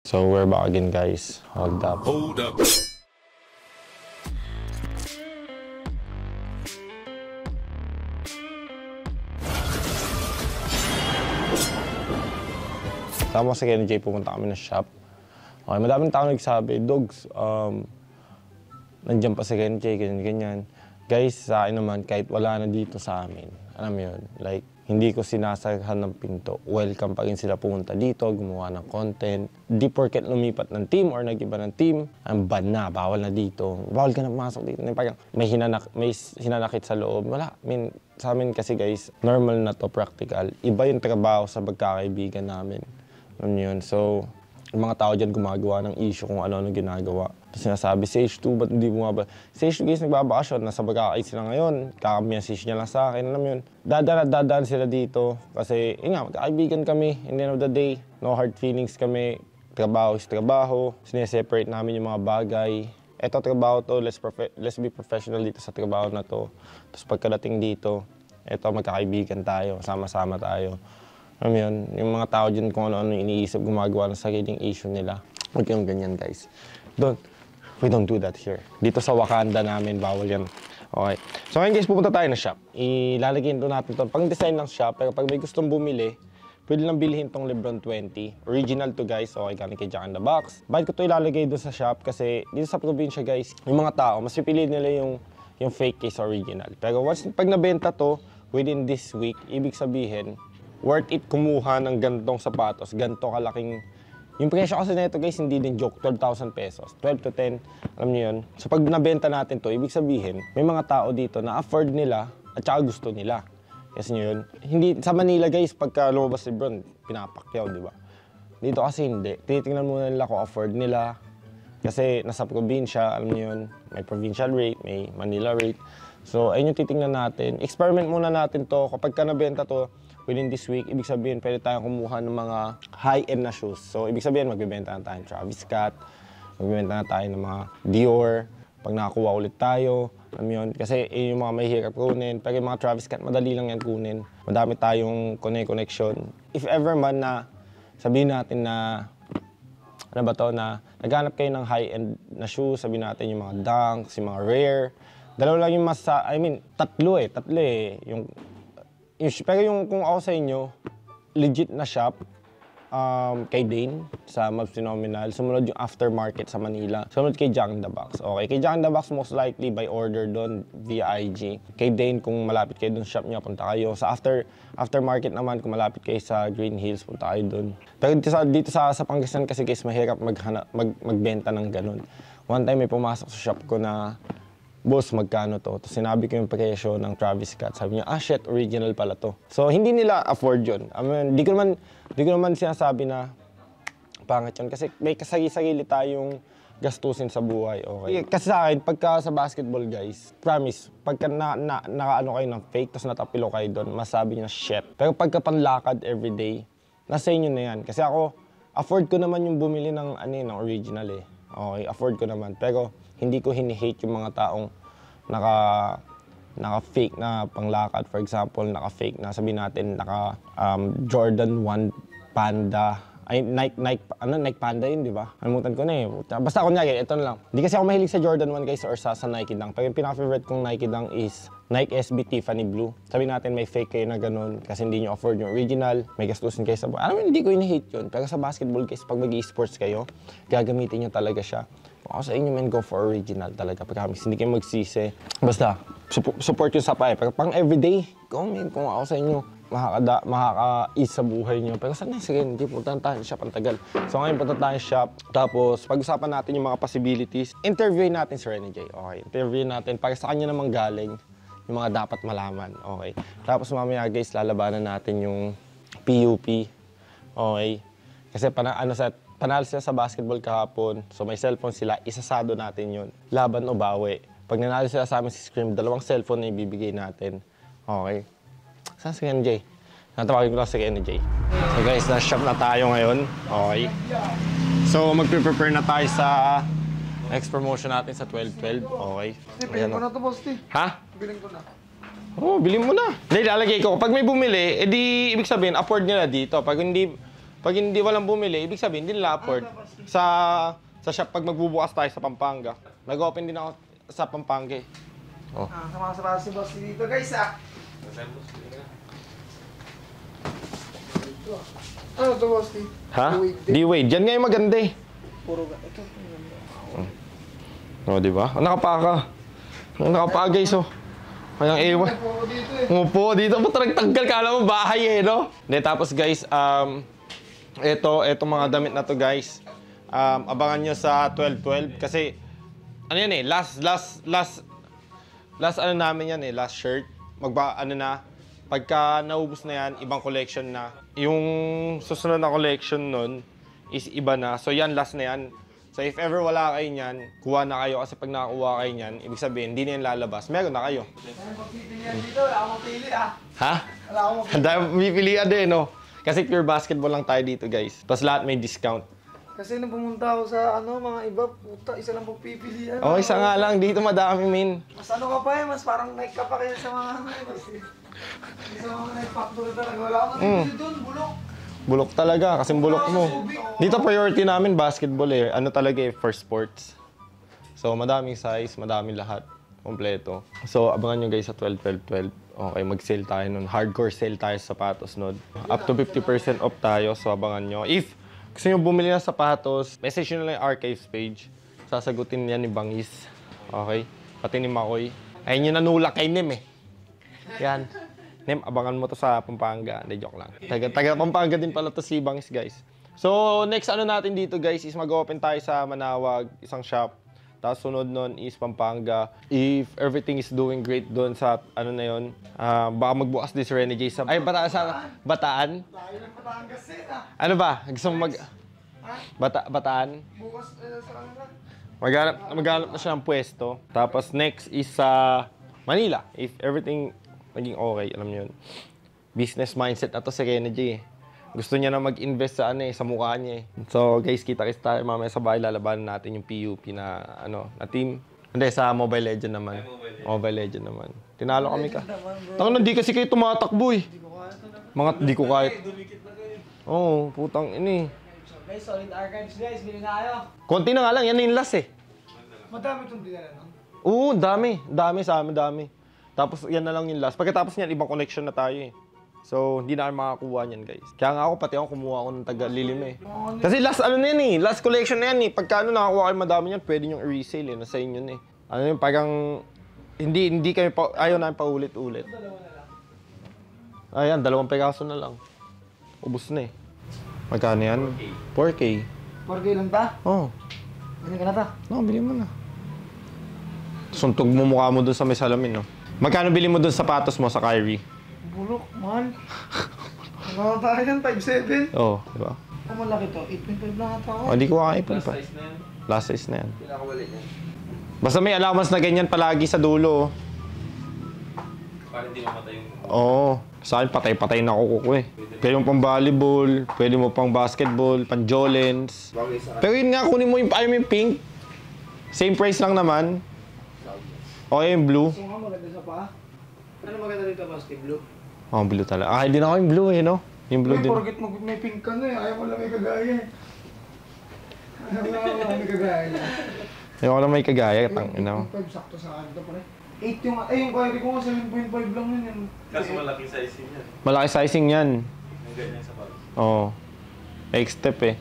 So we're back again, guys. Hold up. Tama sa Ken J, pumunta kami na shop. Okay, madaming tao nagsabi, Dogs, nandiyan pa si Ken J, ganyan. Guys, sa akin naman, kahit wala na dito sa amin, alam mo yun, like, hindi ko sinasaghan ng pinto. Welcome pa rin sila pumunta dito, gumawa ng content. Di porket lumipat ng team or nag-iba ng team, ang ban na, bawal na dito. Bawal ka na pumasok dito. Parang may hinanakit sa loob. Wala. I mean, sa amin kasi guys, normal na to, practical. Iba yung trabaho sa pagkakaibigan namin. Alam niyo yun. So, yung mga tao dyan gumagawa ng issue kung ano-ano ginagawa. Tapos sinasabi, Sage 2, ba't hindi bumaba? Sage 2 guys, nagbabakasyon. Nasa bagakay sila ngayon. Kaka-message niya lang sa akin. Alam mo yun, dadaan sila dito. Kasi, yun nga, magkakaibigan kami. In the end of the day, no hard feelings kami. Trabaho is trabaho. Sineseparate namin yung mga bagay. Eto trabaho to, let's be professional dito sa trabaho na to. Tapos pagkadating dito, eto magkakaibigan tayo, sama-sama tayo. Alam mo yun, yung mga tao dyan kung ano-ano iniisip, gumagawa ng sariling issue nila. Huwag yung ganyan, guys. We don't do that here. Dito sa Wakanda namin, bawal yan. Okay. So ngayon guys, pupunta tayo na shop. Ilalagay doon natin ito. Pang-design ng shop, pero pag may gustong bumili, pwede lang bilhin tong Lebron 20. Original to guys, okay, galing kay Jack in the Box. Bakit ko ito ilalagay doon sa shop? Kasi dito sa probinsya guys, yung mga tao, mas pipiliin nila yung fake case original. Pero once pag nabenta to, within this week, ibig sabihin, worth it kumuha ng gantong sapatos, ganto kalaking. Yung presyo kasi na ito guys, hindi din joke, 12,000 pesos. 12 to 10, alam niyo yun. So pag nabenta natin to, ibig sabihin, may mga tao dito na afford nila at saka gusto nila. Kasi niyo yun. Hindi, sa Manila guys, pagka lumabas si Lebron, pinapakyaw, di ba? Dito kasi hindi. Tinitingnan muna nila kung afford nila. Kasi nasa probinsya, alam niyo yun, may provincial rate, may Manila rate. So ayun yung titingnan natin. Experiment muna natin to. Kapag ka nabenta to, within this week, ibig sabihin, pwede tayong kumuha ng mga high-end na shoes. So, ibig sabihin, magbibenta na tayo ng Travis Scott, magbibenta na tayo ng mga Dior, pag nakakuha ulit tayo, alam yun. Kasi yung mga mahihirap kunin, pero yung mga Travis Scott, madali lang yan kunin. Madami tayong connection. If ever man na, sabihin natin na, ano ba to, na naghanap kayo ng high-end na shoes, sabihin natin yung mga Dunks, yung mga Rare. Dalawa lang yung tatlo eh. Pero yung kung ako sa inyo, legit na shop, kay Dane sa Mavs Phenomenal. Sumunod yung aftermarket sa Manila. Sumunod kay Jack in the Box. Okay, kay Jack in the Box most likely by order doon via IG. Kay Dane kung malapit kayo doon shop niya, punta kayo. Sa aftermarket naman kung malapit kayo sa Green Hills, punta kayo doon. Pero dito sa Pangasinan kasi guys, mahirap magbenta ng ganun. One time may pumasok sa shop ko na, boss, magkano to? Tapos sinabi ko yung presyo ng Travis Scott. Sabi niya, shit, original pala to. So, hindi nila afford yun. I mean, di ko naman sinasabi na pangit yun. Kasi may kasagi-sagili tayong gastusin sa buhay. Okay. Kasi sa akin, pagka sa basketball, guys, promise, pagka nakaano kayo ng fake, tapos natapilo kayo doon, masabi niya, shit. Pero pagka panlakad everyday, nasa inyo na yan. Kasi ako, afford ko naman yung bumili ng original eh. Okay, afford ko naman. Pero hindi ko hini-hate yung mga taong naka-fake na panglakad. For example, naka-fake na, sabihin natin, Jordan 1 Panda. Ay, Nike Panda yun, di ba? Alimutan ko na eh. Basta ako niya, ito na lang. Hindi kasi ako mahilig sa Jordan 1 guys or sa Nike Dunk. Pero yung pinaka-favorite kong Nike Dunk is Nike SB Tiffany Blue. Sabihin natin may fake kayo na ganun kasi hindi nyo afford yung original. May gastusin kayo sa buhay. Alam mo, hindi ko hini-hate yun. Pero sa basketball guys, pag mag-e-sports kayo, gagamitin nyo talaga siya. Ako sa inyo, man, go for original talaga. Pagkamis, hindi kayo magsisi. Basta, support yung sapay. Pero pang everyday, kung ako sa inyo, makaka-ease sa buhay nyo. Pero sana, sige, hindi, puntahan tayo shop, ang tagal. So ngayon, puntahan tayo shop. Tapos, pag-usapan natin yung mga possibilities. Interviewin natin si Rene J. Okay, interviewin natin. Para sa kanya namang galing, yung mga dapat malaman. Okay. Tapos mamaya, guys, lalabanan natin yung PUP. Okay. Kasi panalo sila sa basketball kahapon, so may cellphone sila, isasado natin yun. Laban o bawi. Pag nanalo sila sa amin si Scream, 2 cellphone na ibibigay natin. Okay. Saan si Ken J? Natawagin ko lang si Ken J. So guys, na-shop na tayo ngayon. Okay. So magpe-prepare na tayo sa next promotion natin sa 12-12. Okay. Bilhin ko na to, boss. Ha? Bilhin ko na. Oo, bilhin mo na. Hindi, lalagay ko. Pag may bumili, edi ibig sabihin, afford nila dito. Pag hindi Pag hindi walang bumili, ibig sabihin, hindi nila afford. Sa shop, pag magbubukas tayo sa Pampanga. Nag-open din ako sa Pampanga eh. Oh. Sama sa si boss dito guys Ano to boss dito? Ha? D-Wade. Yan nga yung maganda eh. Puro ito. O, di ba? Nakapaka. Nakapaka guys oh. Kayang ewan. Puro dito eh. Upo, dito po talagang tanggal ka alam mo bahay eh, no? Hindi, tapos guys, eto mga damit na to guys. Abangan nyo sa 12-12 kasi ano yan eh, last ano namin yan eh, last shirt. Pagka naubos na yan, ibang collection na. Yung susunod na collection nun is iba na. So yan, last na yan. So if ever wala kayo niyan, kuha na kayo kasi pag nakakuha kayo niyan, ibig sabihin, hindi na yan lalabas. Meron na kayo. Pagpipilian dito, wala akong mapili Ha? Wala akong mapili. Ang dami pipilian din, no? Kasi pure basketball lang tayo dito, guys. Tapos lahat may discount. Kasi nung pumunta ako sa mga iba, puta, isa lang pagpipilian. Oh, isa nga lang. Dito madami, min. Mas ano ka pa eh, mas parang Nike ka pa kaya sa mga sa mga Nike factory talaga. Wala akong mapili doon, bulok. Bulok talaga, kasi bulok mo. Dito priority namin basketball eh. Ano talaga eh, first sports. So madaming size, madaming lahat. Kompleto. So abangan nyo guys sa 12-12-12. Okay, mag-sale tayo nun. Hardcore sale tayo sa sapatos nun. Up to 50% off tayo, so abangan nyo. If gusto nyo bumili ng sapatos, message nyo lang yung archives page. Sasagutin yan ni Bangis. Okay? Pati ni Makoy. Ayun yung nanulak kay Nem eh. Yan. Nem, abangan mo to sa Pampanga. Hindi, joke lang. Taga Pampanga din pala to si Bangis, guys. So, next ano natin dito, guys, is mag-open tayo sa Manawag, isang shop. Tapos sunod nun is Pampanga. If everything is doing great doon sa ano na yun, baka magbukas din si Rene J sa... Ay, Bataan? Ano ba? Gusto mo Bataan? Bukas sa kanila. Maghanap na siya ng pwesto. Tapos next is sa Manila. If everything naging okay, alam niyo yun. Business mindset na to si Kennedy eh. Gusto niya na mag-invest sa sa mukha niya eh. So guys, kita-kits tayo mamaya sa bahay, lalabanan natin yung PUP na na team. Hindi, sa Mobile Legend naman. Mobile Legend naman. Tinalo kami ka. Tangan, hindi kasi kayo tumatakbo eh. Mga di ko kahit. Oo, putang ini. Guys, solid archives guys, bili na kayo. Konti na nga lang, yan yung last eh. Madami itong dinala no? Oo, dami. Dami sa amin, dami. Tapos yan na lang yung last. Pagkatapos niyan, ibang collection na tayo eh. So, hindi na kami makakuha niyan, guys. Kaya nga ako, pati ako kumuha ako ng taga-lilim eh. Kasi last ano na yan eh. Last collection na yan eh. Pagka nakakuha kayo madami niyan, pwede nyo i-resale eh. Nasa inyo na eh. Ano yun, parang... Hindi kami pa... Ayaw namin paulit-ulit. Ayan, 2 piraso na lang. Ubus na eh. Magkano yan? 4K. 4K lang ta? Oo. Bili ka na ta? No, bili mo na. Suntog mo mukha mo dun sa may salamin, no? Magkano bili mo dun sapatos mo sa Kyrie? Bulok, mahal. Ano tayo yan? 5'7"? Oo, di ba? Ang malaki to, 8.5 lang ata ako. Hindi ko kakaipon pa. Last size na yan. Basta may allowance na ganyan palagi sa dulo. Para hindi mamatay yung... Oo. Sa akin, patay-patay na kuko eh. Pwede mo pang volleyball, pwede mo pang basketball, pang jolens. Pero yun nga, kunin mo ayaw mo yung pink. Same price lang naman. Okay, yung blue. Gusto nga maganda sa paa. Ano maganda dito, Basti? Blue? Oh, blue talaga. Ah, hindi na ako yung blue eh, no? Yung blue din. Forget mo, may pink ka na eh. Ayaw mo lang may kagaya eh. Ayaw mo lang may kagaya. Ayaw ko lang may kagaya. Tangina mo. 8.5 sakto sa akin to pare. 8 yung... yung Kyrie ko nga 7.5 lang yun. Kaso malaking size yan. Malaki sizing yan. Yung ganyan sa pag. Oo. X-step eh.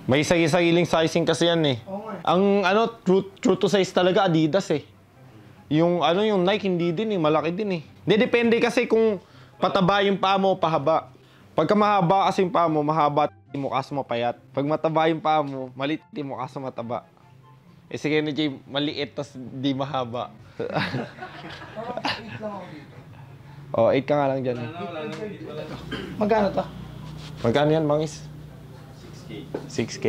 May sariling sizing kasi yan eh. Oo nga eh. Ang true to size talaga Adidas eh. Yung yung Nike hindi din eh, malaki din eh. Hindi, depende kasi kung pataba yung paa mo, pahaba. Pagka mahaba kasi yung paa mo, mahaba mo kaso mapayat. Pag mataba yung paa mo, maliit mo kaso mataba. Eh si Kenny J, maliit tas di mahaba. 8 lang ako dito. Oh, 8 ka nga lang dyan. Magkano to? Magkano yan, Bangis? 6K. 6K.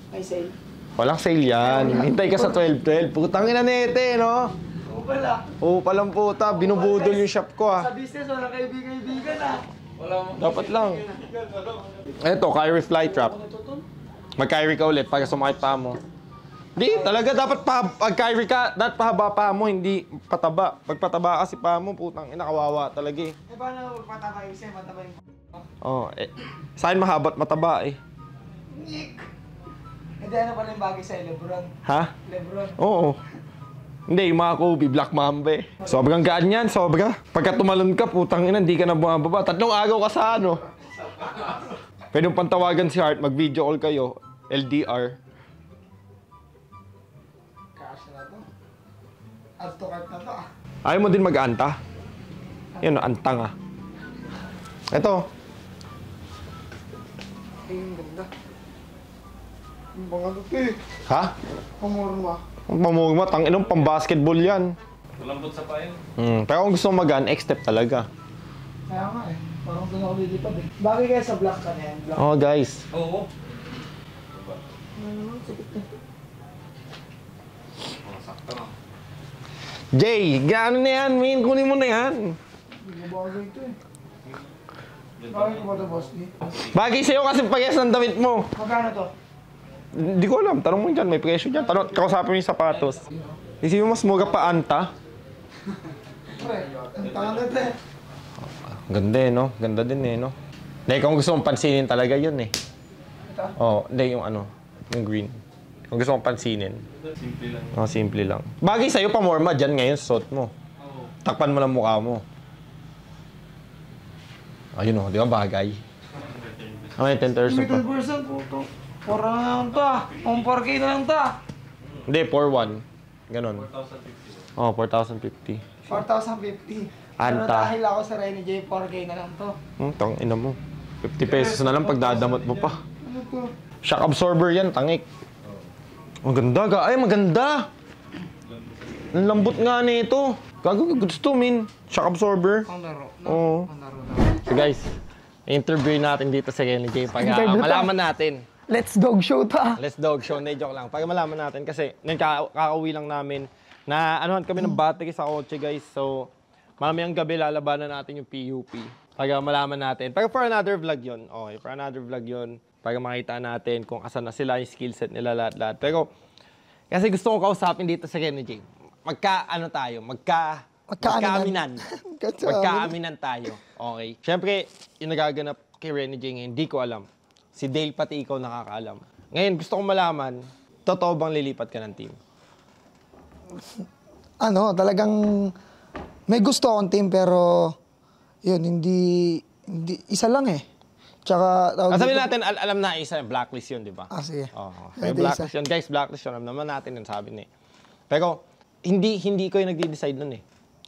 May sale. Walang sale yan. Hintay ka sa 12-12. Putang ina nete, no? Oo pala. Oo, palang puta. Binubudol yung shop ko ah. Sa business, wala kaibigan ah. Dapat lang. Eto, Kyrie Flytrap. Mag-Kyrie ka ulit para sumakit pa mo. Di, talaga dapat pag Kyrie ka, dapat pahaba pa mo, hindi pataba. Pag pataba kasi pa mo, putang ina, kawawa talaga eh. Eh paano magpataba yung mataba yung... Oh, sa akin mahaba't mataba eh. Nick! Hindi, ano pala yung bagay sa'yo, Lebron? Ha? Lebron. Oo. Hindi, yung mga Kobe, Black Mamba eh. Sobrang gaan yan, sobra. Pagka tumalon ka, putang ina, hindi ka na bumababa. 3 araw ka sa ano. Pwede mong pantawagan si Hart, mag-video call kayo. LDR. Cash na to. Add to cart na to ah. Ayaw mo din mag-anta? Yun, antang ah. Ito. Ay, ang ganda. Ang mga lupi. Ha? Pamurma. Ang pamugma, tanginong pang-basketball yan. Malambot sa payo. Pero kung gusto mo mag-an, X-step talaga. Kaya nga eh. Parang doon ako lilipad eh. Bagay kaya sa black ka na yan. Black. Oh, guys. Oo. Ano naman, sakit na. Sakto na. Jay, gaano na yan, min? Kunin mo na yan. Hindi mo bagay ito eh. Bagay ko ba ito, boss? Bagay sa'yo kasi pag-yes ng damit mo. Magkano to? Hindi ko alam. Tanong mo dyan. May presyo dyan. Kausapin mo yung sapatos. Isipin mo, mas mura pa anta. Pre, ang tangan na ito eh. Ganda eh, no? Ganda din eh, no? Hindi, kung gusto mong pansinin talaga yun eh. Ito? Oo, hindi yung ano, yung green. Kung gusto mong pansinin. Simple lang. Oh, simple lang. Bagay sa'yo, pamorma dyan ngayon, suot mo. Oo. Takpan mo lang mukha mo. Ayun o, di ba bagay? May 10% May pa. 10% po ito. 4 na lang ito ah. 4K na lang ito ah. Hindi, 4-1. Ganon. 4,050. Oh, 4,050. 4,050. Pero Anta. dahil ako sa Renny J, 4K na lang to. Tang ina mo. 50 pesos na lang pag dadamot mo pa. Ano to? Shock absorber yan, tangik. Ang ganda, ay maganda. Ang lambot nga nito. Gago, gusto min. Shock absorber. Ang laro. Oo. Ang laro. So guys, interview natin dito sa Renny J. Pag Interview pa. malaman natin. Let's dog show to ah. Let's dog show, na joke lang. Pag malaman natin kasi kakauwi lang namin na anuhan kami ng battery sa kotse guys. So, mamayang gabi lalabanan natin yung PUP. Pag malaman natin. Pero for another vlog yun. Okay, for another vlog yun. Para makita natin kung asan na sila, yung skill set nila lahat-lahat. Pero, kasi gusto ko kausapin dito sa Renny J. Magkaaminan. Magkaaminan tayo. Okay. Siyempre, yung nagaganap kay Renny J ngayon, hindi ko alam. Si Dale pati ikaw nakakaalam. Ngayon, gusto kong malaman, totoo bang lilipat ka ng team? Ano, talagang may gusto akong team pero yun, hindi isa lang eh. Tsaka, Sabihin natin, alam na isa, blacklist yun, di ba? Ah, sige. Oo. Pwede Blacklist yun. Guys, blacklist yun. Alam naman natin yung sabi niya. Pero, hindi ko yung nagde-decide nun eh.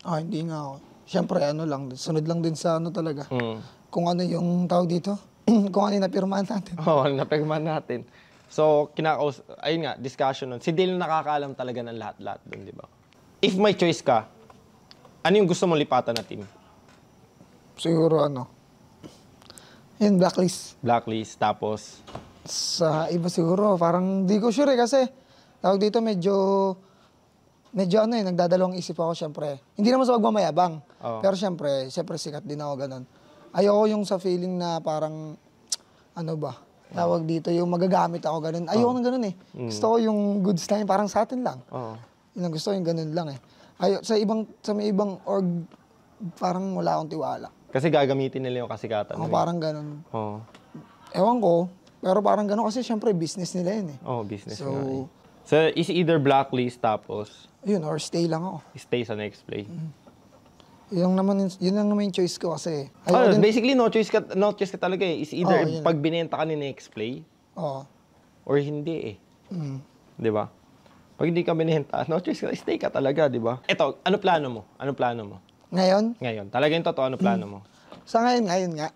Ah, hindi nga ako. Siyempre, ano lang, sunod lang din sa ano talaga. Mm. Kung ano yung tawag dito, kung ano yung napirmahan natin. Oo, napagman natin. So, ayun nga, discussion nun. Si Dale nakakaalam talaga ng lahat-lahat dun, di ba? If may choice ka, ano yung gusto mong lipatan na team? Siguro ano, yun, blacklist. Blacklist, tapos... Sa iba siguro, parang di ko sure eh, kasi tawag dito medyo ano eh, nagdadalawang isip ako syempre. Hindi naman sa pagmamayabang, Oo. pero syempre sikat din ako ganun. Ayoko yung sa feeling na parang, ano ba, tawag dito, yung magagamit ako ganun. Ayoko ng ganun eh. Gusto ko yung goods na yun, parang sa atin lang. Oo. Yun ang gusto ko, yung ganun lang eh. Sa may ibang org, parang wala akong tiwala. Kasi gagamitin nila yung kasikatan. Ako mo eh. parang ganun. Oo. Ewan ko, pero parang ganun kasi syempre business nila yun eh. Oo, business So, nga eh. So, is either blacklist tapos yun, or stay lang ako. stay sa next play. Yun lang naman yung choice ko kasi. Basically, no choice ka talaga eh. Is either Oo, yun. pag binenta ka ni next play Oo. or hindi eh. Mm. Di ba? Pag hindi ka binenta, no choice ka, stay ka talaga, di ba? Eto, ano plano mo? Ano plano mo? Ngayon, Ngayon, talaga yung totoo, ano plano mo? sa ngayon nga,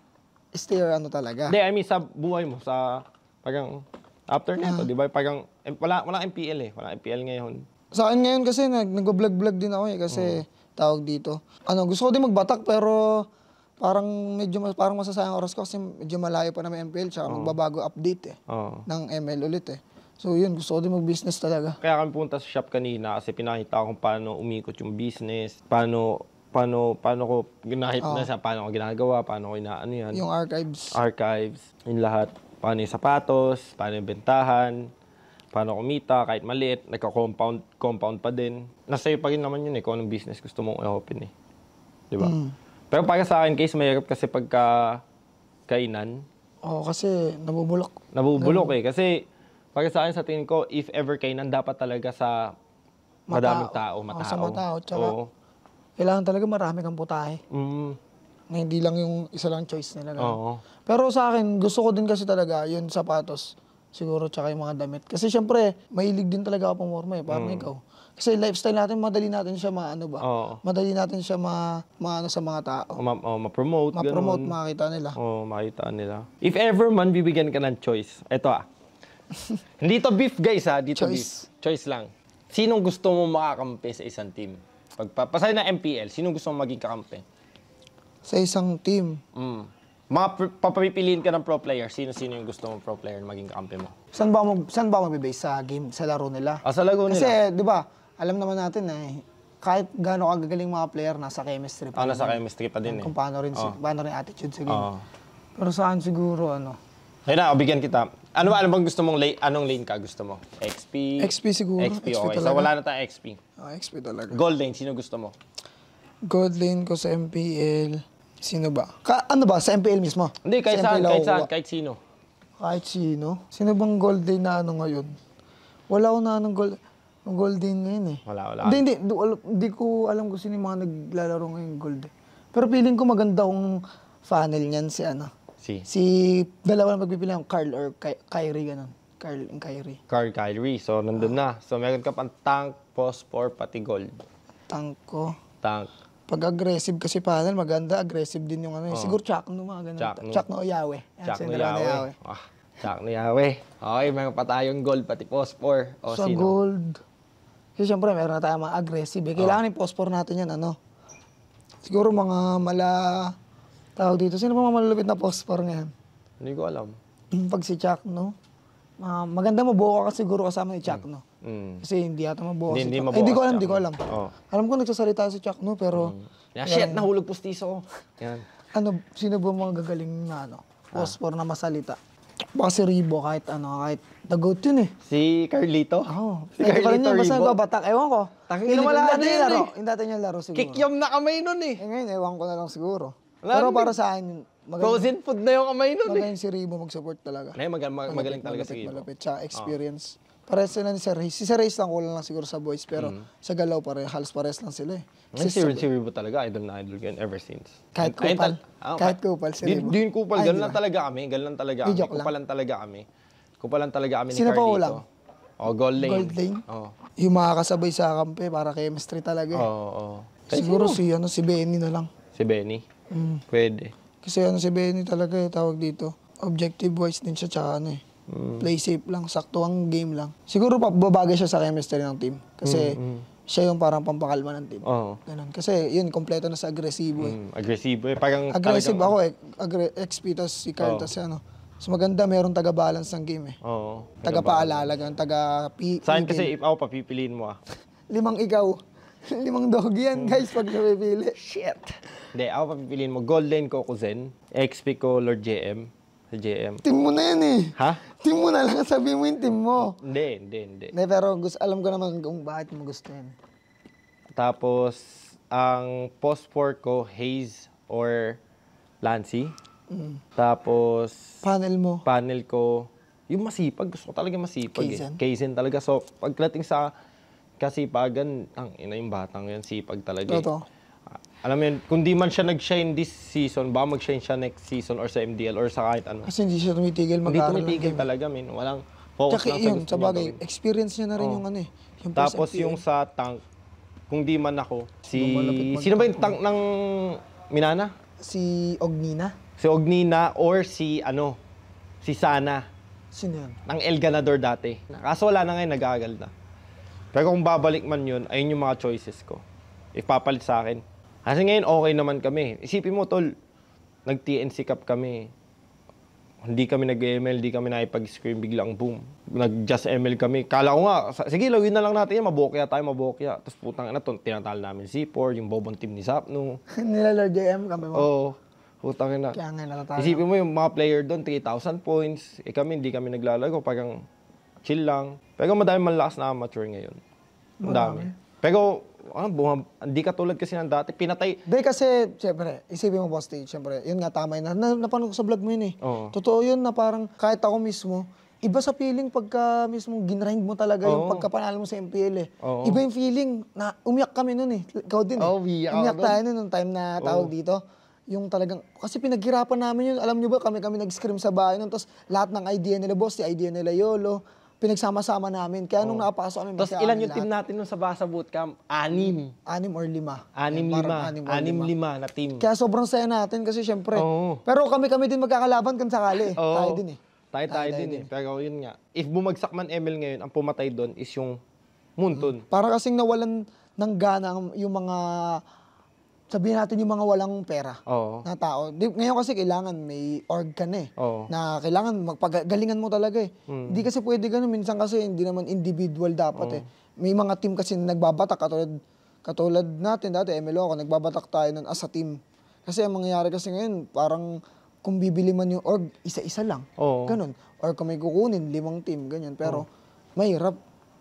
stay or ano talaga. Hindi, I mean, sa buhay mo, sa parang after neto, di ba? Parang, wala MPL eh. Wala MPL ngayon. Sa akin ngayon kasi, nag-vlog-vlog din ako eh, kasi tawag dito. Ano, gusto ko din magbatak pero parang parang masasayang oras ko kasi medyo malayo pa na may MPL tsaka magbabago update eh, Oo. ng ML ulit eh. So yun, gusto ko din mag-business talaga. Kaya kami punta sa shop kanina kasi pinakita ko kung paano umikot yung business, paano ko paano ko ginagawa, paano ko inaano yan. Yung archives. Archives, yung lahat. Paano yung sapatos, paano yung bentahan, paano kumita, kahit maliit, nagka-compound pa din. Nasa iyo pa rin naman yun eh, kung anong business gusto mong i-open eh. Di ba? Pero para sa akin, case mahirap kasi pagka kainan. Oo, kasi nabubulok. Nabubulok eh. Kasi, para sa akin, sa tingin ko, if ever kainan, dapat talaga sa madaming tao, Oo, sa matao. Tsaka, Oo. kailangan talaga marami kang putahe. Na hindi lang yung isa lang choice nila. Ganun. Oo. Pero sa akin, gusto ko din kasi talaga yung sapatos. Siguro, tsaka yung mga damit. Kasi syempre, mahilig din talaga ako pumorma eh. Parang ikaw. Kasi lifestyle natin, madali natin siya maano ba? Oo. Madali natin siya maano sa mga tao. Ma-promote, Ma-promote, ganun. makita nila. Oo, makita nila. If ever man, bibigyan ka ng choice. Ito Hindi to beef, guys Dito Choice. beef. Choice lang. Sinong gusto mo makakampi sa isang team? Pasay na MPL, sinong gusto mo maging kakampi? Sa isang team. Papapipiliin ka ng pro player. Sino-sino yung gusto mo pro player na maging kakampi mo? Saan ba mag-base sa game, sa laro nila? Sa laro nila. Kasi, di ba, alam naman natin kahit gaano kagagaling mga player, nasa chemistry pa. Nasa chemistry pa din Kung paano rin, paano rin attitude sa game. Oo. Pero saan siguro, Ayun bigyan kita. Ano bang gusto mong lane? Anong lane ka gusto mo? XP? XP siguro. XP, XP okay. talaga. So wala na tayong XP. XP talaga. Gold lane, sino gusto mo? Gold lane ko sa MPL. Sino ba? Ano ba? Sa MPL mismo? Hindi, kahit Sa saan, MPL kahit ako saan, kuha. kahit sino. Kahit sino? Sino bang gold lane na ngayon? Wala ko na gold lane ngayon eh. Wala. Hindi ko alam kung sino yung mga naglalaro ngayon gold eh. Pero feeling ko maganda kung funnel niyan si dalawa na magpipili ng Carl or Kyrie, ganun. Carl and Kyrie. Kyrie. So, nandun na. So, meron ka pang tank, phosphor, pati gold. Tank ko. Tank. Pag aggressive kasi panel, maganda. Aggressive din yung Siguro Chakno mga ganun. Chakno o Yawe. Chak no Yawe. Chak no Yawe. Okay, meron pa tayong gold, pati phosphor. O, Sa sino? gold. Kasi syempre, meron na tayong mga aggressive. Kailangan yung phosphor natin yan, Siguro mga tawag dito. Sino pa mga malulupit na phosphor ngayon? Hindi ko alam. Pag si Chakno, maganda mabuo ka siguro kasama ni Chakno. Kasi hindi yata mabuo Hindi si Chakno. mabuo si Hindi ko alam. Oo. Alam ko nagsasalita si Chakno, pero Shit, nahulog pustiso ko. Yan. sino ba mga gagaling na phosphor na masalita? Baka si Ribo, kahit the goat yun eh. Si Carlito? Oo. Si Pwede pa rin Carlito yun, basta Ribo? nagbabatak. Ewan ko. Tangina, wala na yun eh. Hindi natin yung laro siguro. Kikyam na kamay nun eh. Ngayon, ewan ko na lang siguro. Wala Pero rin. para sa akin, Frozen food na yung kamay nun eh. magaling si Ribo mag-support talaga. Magaling talaga si Ribo. Malapit, tsaka experience. Pares sila ni Sir Reyes. Si Sir Reyes lang kulang lang siguro sa boys, pero sa galaw halos pares lang sila eh. Si Ribo talaga, idol na idol yan ever since. Kahit kupal. Kahit kupal si Ribo. Di yun kupal, Ay, ganun di lang ba? talaga kami. Ganun lang talaga Di, kami. joke lang. Kupalan talaga kami ni Sino pa Carlito. ulang? Gold lane. Gold lane? Oo. Yung makakasabay sa kampe, para chemistry talaga eh. Oo. Siguro si Benny na lang. Si Benny. Pwede. Kasi si Benny talaga tawag dito. Objective wise din siya, tsaka play safe lang, sakto ang game lang. Siguro babagay siya sa chemistry ng team. Kasi siya yung parang pampakalma ng team. Oo. Ganun. Kasi yun, kompleto na sa agresibo eh. Agresibo eh. Parang Aggressive talagang- ako eh. XP, tas si Carl, tas Mas maganda, meron taga-balance ng game eh. Oo. Taga-paalala, Sa akin kasi, if ako papipiliin mo 5 ikaw. 5 dog yan, guys, pag napipili. Shit. Hindi, ako papipiliin mo. Gold lane ko, Kuzen. XP ko, Lord JM. Sa JM. Team mo na yan eh. Ha? Team mo na lang, sabihin mo yung team mo. Hindi. Hindi, pero alam ko naman kung bakit mo gusto yan. Tapos, ang phosphor ko, Haze or Lancy. Tapos, panel ko, yung masipag. Gusto ko talaga masipag Kaizen? Kaizen talaga. So, pagdating sa kasipagan, yung batang yan, sipag talaga eh. Totoo. Alam mo yun, kung di man siya nag-shine this season, baka mag-shine siya next season or sa MDL or sa kahit ano. Kasi hindi siya tumitigil Hindi mag-aaral. tumitigil talaga, min. Walang focus Tsaka lang sa yun, gusto sa niya bagay, gawin. experience niya na rin yung yung first Tapos MPL. yung sa tank, kung di man ako, Lumalapit sino ba yung tank ng Minana? Si Ognina? Si Ognina or si Sana, Sino yun? ng El Ganador dati. Kaso wala na ngayon, nag-aagal na. Pero kung babalik man yun, ayun yung mga choices ko. If papalit sa akin. Kasi ngayon, okay naman kami. Isipin mo, tol, nag-TNC Cup kami. Hindi kami nag-ML, hindi kami nakipag-scream, biglang boom. Nag-just ML kami. Kala ko nga, sige, lawin na lang natin yan, mabokya tayo, mabokya. Tapos putang ina, tinatalo namin si C4, yung bobong team ni Sapno. Nila Lord JM kami mo. Oo, putang ina. Kaya nga natatalo. Isipin mo yung mga player doon, 3,000 points. Kami, hindi kami naglalago, parang chill lang. Pero madami malakas na amateur ngayon. Ang dami. Pero hindi katulad kasi ng dati. Pinatay. Hindi kasi, syempre, isipin mo, boss T, syempre, yun nga, tama yun. Napanood ko sa vlog mo yun eh. Oo. Totoo yun na parang kahit ako mismo, iba sa feeling pagka mismo ginrind mo talaga yung pagkapanalo mo sa MPL eh. Oo. Iba yung feeling na umiyak kami nun eh. Ikaw din eh. Oo, umiyak ako Umiyak dun. tayo nun nung time na tawag dito. Yung talagang, kasi pinaghirapan namin yun. Alam nyo ba, kami nag-scream sa bahay nun. Tapos lahat ng idea nila, boss, yung idea nila Yolo, pinagsama-sama namin. Kaya nung nakapasok kami, Tapos masaya ilan kami yung team lahat. natin nung sa Basa Bootcamp? 6. 6 or 5. 6-5. 6-5 na team. Kaya sobrang saya natin kasi syempre. Oo. Pero kami din magkakalaban kung sakali. Oo. Tayo din eh. Tayo din eh. Pero yun nga, if bumagsak man ML ngayon, ang pumatay doon is yung Munton. Para kasing nawalan ng gana yung mga, sabihin natin yung mga walang pera Oo. na tao. Ngayon kasi kailangan may org ka na eh. Oo. Na kailangan magpagalingan mo talaga eh. Hindi kasi pwede ganun. Minsan kasi hindi naman individual dapat eh. May mga team kasi na nagbabatak katulad natin dati, MLO ako, nagbabatak tayo nun as a team. Kasi ang mangyayari kasi ngayon, parang kung bibili man yung org, isa-isa lang. Oo. Ganun. Or kung may kukunin, 5 team, ganyan. Pero mahirap.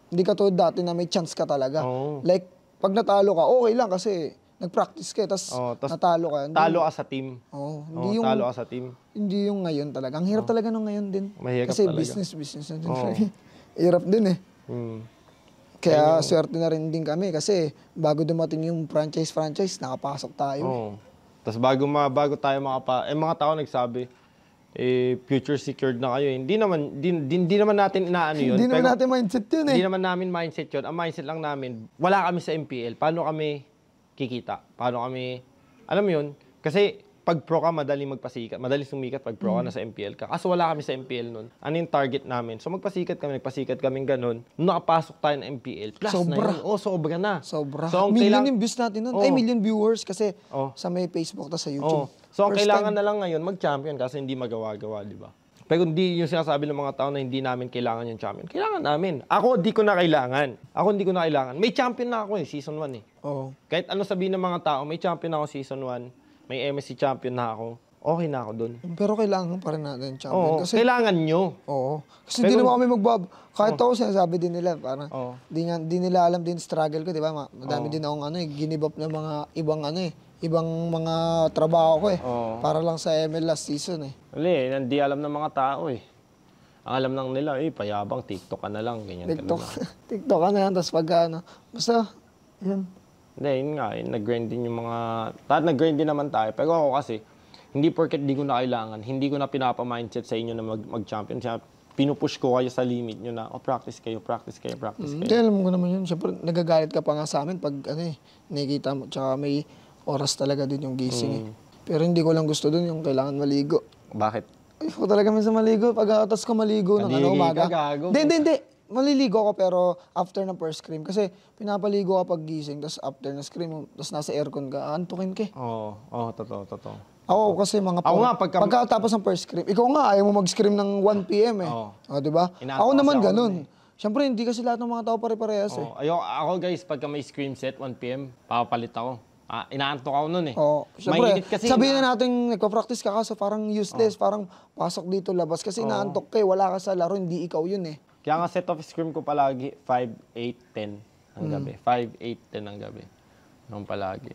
Hindi katulad dati na may chance ka talaga. Oo. Like, pag natalo ka, okay lang kasi nag-practice ka, tas Tas natalo ka. talo ka sa team. Oo, Oo, talo ka sa team. hindi yung ngayon talaga. Ang hirap talaga nung ngayon din. Mahirap Kasi talaga. business na din. Hirap din eh. Hmm. Kaya swerte na rin din kami kasi bago dumating yung franchise, nakapasok tayo. Oo. Tapos bago tayo mga tao nagsabi, future secured na kayo. Hindi naman natin inaano yun. Hindi naman natin mindset yun eh. Hindi naman namin mindset yun. Ang mindset lang namin, wala kami sa MPL. Paano kami kikita? Paano kami, alam mo yun? Kasi pag pro ka, madali magpasikat. Madali sumikat pag pro ka na sa MPL ka. Kaso wala kami sa MPL nun. Ano yung target namin? So nagpasikat kami ganun. Nung nakapasok tayo ng MPL, plus Sobra. na yun. Sobra na. Sobra. So, ang Million yung views natin nun. Oo. Ay, million viewers kasi Oo. sa may Facebook tas sa Oh. YouTube. So, ang First kailangan time. na lang ngayon, mag-champion kasi hindi magawa-gawa, di ba? Pero hindi yung sinasabi ng mga tao na hindi namin kailangan yung champion. Kailangan namin. Ako, hindi ko na kailangan. May champion na ako season 1 eh. Oo. Kahit ano sabihin ng mga tao, may champion na ako season 1, may MSC champion na ako, okay na ako dun. Pero kailangan pa rin natin yung champion. Oo, Kasi, kailangan nyo. oo. Kasi hindi naman kami kahit ako sinasabi din nila, parang Oo. di nila alam din struggle ko, di ba? Madami din akong ginibap ng mga ibang mga trabaho ko eh. Oo. Para lang sa ML last season eh. Hindi alam ng mga tao eh. Ang alam lang nila, payabang, TikTok ka na lang, ganyan ka na TikTok. lang. TikTok ka na yan, tapos pagka basta, yun. Hindi, yun nga, nag-grind din yung mga... Nag-grind din naman tayo. Pero ako kasi, hindi porket di ko na kailangan, hindi ko na pinapa-mindset sa inyo na mag-champion. Pinupush ko kayo sa limit nyo na, practice kayo. Hindi, alam mo naman yun. Siyempre, nagagalit ka pa nga sa amin pag nakikita mo. Tsaka may oras talaga din yung gising eh. Pero hindi ko lang gusto dun yung kailangan maligo. Bakit? Ay, ako talaga minsan maligo. Pagkatapos ko maligo ng umaga. Gago. Hindi. Maliligo ako pero after ng first scream. Kasi pinapaligo ka pag gising, tapos after ng scream, tapos nasa aircon ka, antukin ka eh. Oo, totoo. Ako kasi mga Ako nga, pagkatapos ng first scream, ikaw nga ayaw mo mag-scream ng 1 PM eh. Oo. Di ba? Inaantok Ako naman kasi ako ganun. Siyempre, hindi kasi lahat ng mga tao pare-parehas eh. Ako guys, pagka may scream set, 1 PM, papapalit ako. Inaantok ako nun eh. Oo. Siyempre, Mainit kasi. sabihin na natin nagpa-practice ka kasi parang useless, parang pasok dito labas. Kasi inaantok ka eh, wala ka sa laro, hindi ikaw yun eh. Kaya nga set of scream ko palagi 5, 8, 10 ng gabi. 5, 8, 10 ng gabi. Nung palagi.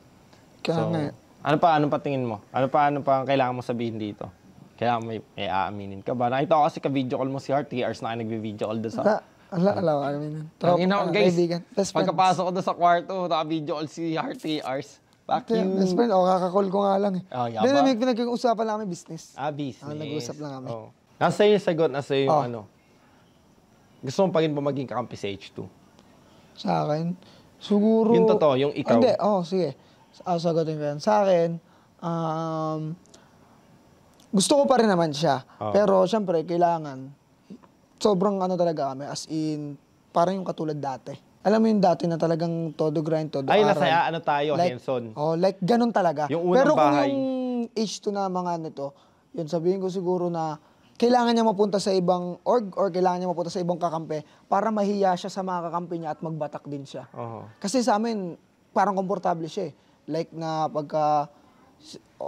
Kaya nga eh. Ano pa tingin mo? Ano pa ang kailangan mo sabihin dito? Kaya may aaminin ka ba? Nakita ko kasi ka-video call mo si Heart, 3 hours na kayo nag-video call doon sa... Ala, I mean, Guys, kaibigan, best friends. pagkapasok ko doon sa kwarto, naka-video call si Heart 3 hours. Fuck you. Best friend, kakakall ko nga lang eh. Yaba? Then, may pinag-uusapan lang kami business. Business. nag-usap lang kami. Nasa yung sagot, nasa yung ano. Gusto mo pa rin ba maging kakampi sa H2? Sa akin, siguro... Yung totoo, yung ikaw. Hindi, sige. Sagutin ko yan. Sa akin, gusto ko pa rin naman siya. Pero, syempre, kailangan, sobrang talaga kami, as in, parang yung katulad dati. Alam mo yung dati na talagang todo grind, todo Ay, aral. nasa tayo, Like, hands-on. like ganun talaga. Yung unang Pero kung bahay. yung H2 na mga nito, yun sabihin ko siguro na kailangan niya mapunta sa ibang org or kailangan niya mapunta sa ibang kakampi para mahiya siya sa mga kakampi niya at magbatak din siya. Kasi sa amin, parang komportable siya eh. Like na pagka,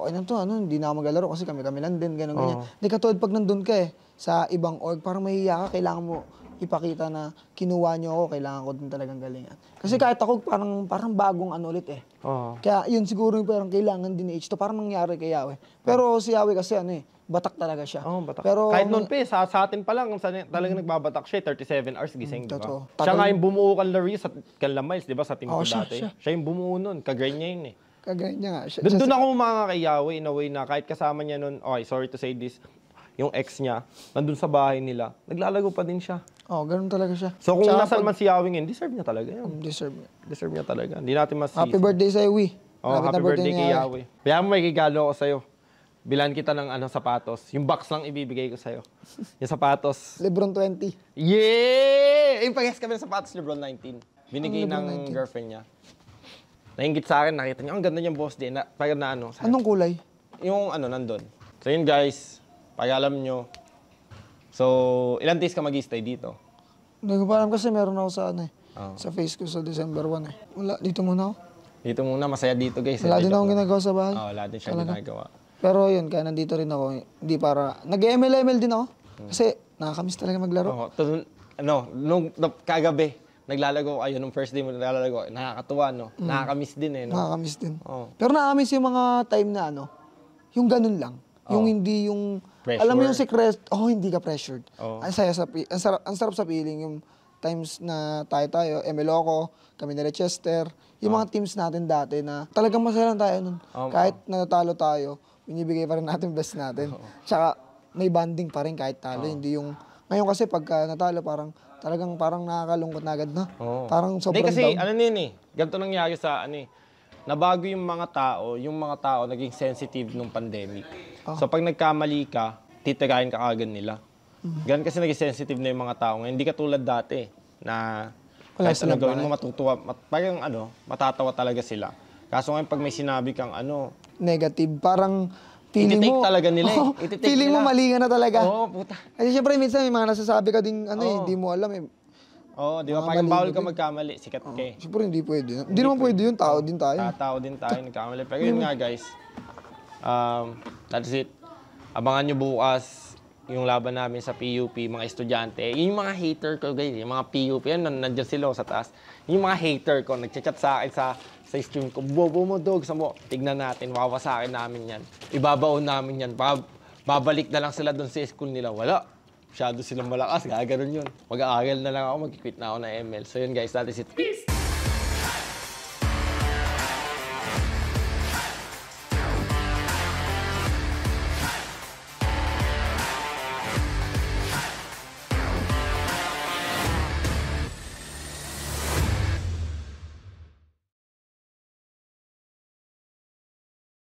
hindi na ako maglalaro kasi kami lang din, ganyan. Hindi katulad pag nandun ka sa ibang org, parang mahiya ka, kailangan mo ipakita na kinuha niyo ako, kailangan ko din talagang galingan. Kasi kahit ako, parang bagong ano ulit eh. Oo. Kaya yun siguro yung parang kailangan din ni H to, parang nangyari kay Yahweh. Pero si Yahweh kasi ano eh, batak talaga siya. Oo, batak. Pero, Kahit noon pa sa atin pa lang, talagang nagbabatak siya, 37 hours gising, di ba? totoo. Siya nga yung bumuo kan Larry sa Canla Miles, di ba, sa team ko siya, dati. siya. Siya yung bumuo nun, kagray niya yun eh. kagaya niya nga. Doon ako mga kay Yahweh in a way na kahit kasama niya nun, okay, sorry to say this, yung ex niya, nandun sa bahay nila, naglalago pa din siya. Oh, ganun talaga siya. So kung Tsaka nasan man si Yahweh ngayon, deserve niya talaga yun. deserve niya. Deserve niya talaga. Hindi natin masisi. Happy birthday sa'yo, Wi. Oh, Malapit happy na birthday ni kay Yahweh. Kaya mo may regalo ako sa'yo. Bilan kita ng sapatos. Yung box lang ibibigay ko sa'yo. Yung sapatos. Lebron 20. Yeah! Yung pares kami ng sapatos ni Lebron 19. Binigay Lebron ng 19? girlfriend niya. Nainggit sa akin, nakita niya, ang ganda niyang boss din. Parang na sa Anong kulay? yung nandun. So yun guys, pag alam nyo. So, ilang days ka mag-stay dito? Hindi ko pa alam kasi meron ako sa Oh. sa face ko sa December 1 eh. Wala, dito muna ako. Dito muna, masaya dito guys. Wala din akong ginagawa sa bahay. Oo, wala din siya ginagawa. Pero yun, kaya nandito rin ako. Hindi para, nag-ML din ako. Kasi nakakamiss talaga maglaro. Oo, nung kagabi, naglalago kayo, nung first day mo naglalago, nakakatuwa, no? Nakakamiss din eh, no? Nakakamiss din. Oo. Pero nakakamiss yung mga time na yung ganun lang. Yung hindi yung, Pressure. alam mo yung secret, hindi ka pressured. Oo. Ang saya ang sarap sa feeling yung times na tayo, ML ako, kami ni Chester, yung mga teams natin dati na talagang masaya lang tayo nun. Kahit natatalo tayo, binibigay pa rin natin best natin. Tsaka may banding pa rin kahit talo. Hindi yung, ngayon kasi pagka natalo talagang nakakalungkot na agad na. Oo. Parang sobrang Hindi kasi, down. ganito nangyari sa nabago yung mga tao naging sensitive nung pandemic. So pag nagkamali ka, titirahin ka agad nila. Ganun kasi naging sensitive na yung mga tao ngayon. Hindi katulad dati na Wala kahit silang gawin mo matutuwa, parang matatawa talaga sila. Kaso ngayon pag may sinabi kang Negative. Parang feeling Iti-take mo. talaga nila eh. Oo, Iti-take feeling mo nila. mali ka na talaga. Oo, puta. Kasi syempre minsan may mga nasasabi ka ding hindi mo alam eh. Oo, di ba? Mga Parang mali bawal ka ka din. magkamali. Sikat ka eh. Syempre hindi pwede. Hindi naman pwede yun, tao din tayo. Tao din tayo, nagkamali. Pero yun nga guys, that's it. Abangan nyo bukas yung laban namin sa PUP, mga estudyante. Yung mga hater ko guys, yung mga PUP, yan, nandiyan sila sa taas. Yung mga hater ko, nagchat sa akin sa stream ko, bobo mo dog, tignan natin, wawasakin namin yan. Ibabaon namin yan. Babalik na lang sila doon sa school nila. Wala. Masyado silang malakas, gaganon yun. Mag-aaral na lang ako, mag-quit na ako ng ML. So yun guys, that is it. Peace!